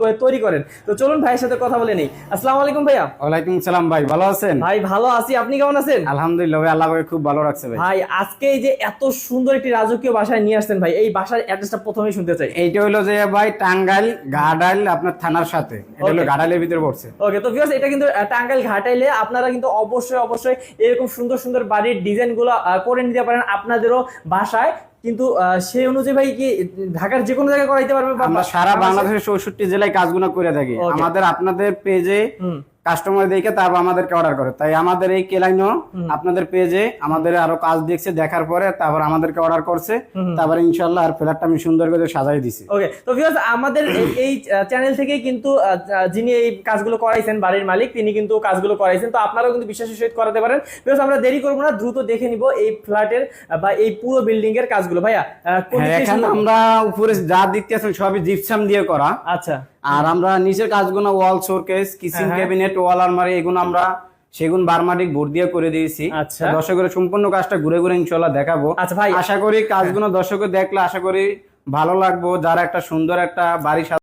করে তৈরি করেন। তো চলুন ভাইয়ের সাথে কথা বলে নেই। আসসালামু আলাইকুম ভাইয়া। ওয়ালাইকুম সালাম ভাই, ভালো আছেন? ভাই ভালো আছি, আপনি কেমন আছেন? আলহামদুলিল্লাহ ভাই, আল্লাহ ভাই খুব ভালো রাখছে ভাই। ভাই আজকে এই যে এত সুন্দর একটি রাজকীয় বাসায় নিয়ে আসছেন ভাই, এই বাসার অ্যাড্রেসটা প্রথমেই শুনতে চাই। এইটা হলো যে ভাই টাঙ্গাইল ঘাটাইল আপনার থানার সাথে, এটা হলো Okay. ঘাটাইলের ভিতরে পড়ছে। ওকে, তো ভিউয়ার্স এটা কিন্তু টাঙ্গাইল ঘাটাইলে আপনারা কিন্তু অবশ্যই অবশ্যই এরকম সুন্দর সুন্দর বাড়ির ডিজাইন গুলো করে নিতে পারেন আপনাদেরও বাসায়। কিন্তু সেই অনুযায়ী ভাই কি ঢাকার যে কোনো জায়গায় করাইতে পারবে বা আমরা সারা বাংলাদেশের 64 জেলায় কাজগুলো করে থাকি। Okay. আমাদের আপনাদের পেজে হুম। কাস্টমার দেখে তারপর আমাদেরকে অর্ডার করে, তাই আমাদের এই কেলাইনো আপনাদের পেজে আমাদের আরো কাজ দেখছে, দেখার পরে তারপর আমাদেরকে অর্ডার করছে, তারপর ইনশাআল্লাহ আর ফ্ল্যাটটা আমি সুন্দর করে সাজাই দিছি। ওকে, তো ভিউয়ার্স আমাদের এই চ্যানেল থেকে কিন্তু যিনি এই কাজগুলো করাইছেন বাড়ির মালিক, তিনি কিন্তু কাজগুলো করাইছেন। তো আপনারাও কিন্তু বিশ্বাসের সহিত করাতে পারেন। ভিউয়ার্স আমরা দেরি করব না, দ্রুত দেখে নিব এই ফ্ল্যাটের বা এই পুরো বিল্ডিং এর কাজগুলো। ভাইয়া কোন দিক হ্যাঁ, থেকে এখানে শুরু করব? আমরা উপরে যা দেখতে আছেন সবই জিপসাম দিয়ে করা। আচ্ছা আর আমরা নিচের কাজগুলো ওয়াল শোকেস, কিচেন হ্যাঁ। ক্যাবিনেট, ওয়াল আলমারি এগুলো আমরা সেগুন বারমাটিক বোর্ড দিয়ে করে দিয়েছি। আচ্ছা। দর্শকের সম্পূর্ণ কাজটা ঘুরে ঘুরে ইনশাআল্লাহ দেখাবো। আচ্ছা ভাই, আশা করি কাজগুলো দর্শকের দেখলে আশা করি ভালো লাগবে, যারা একটা সুন্দর একটা বাড়ি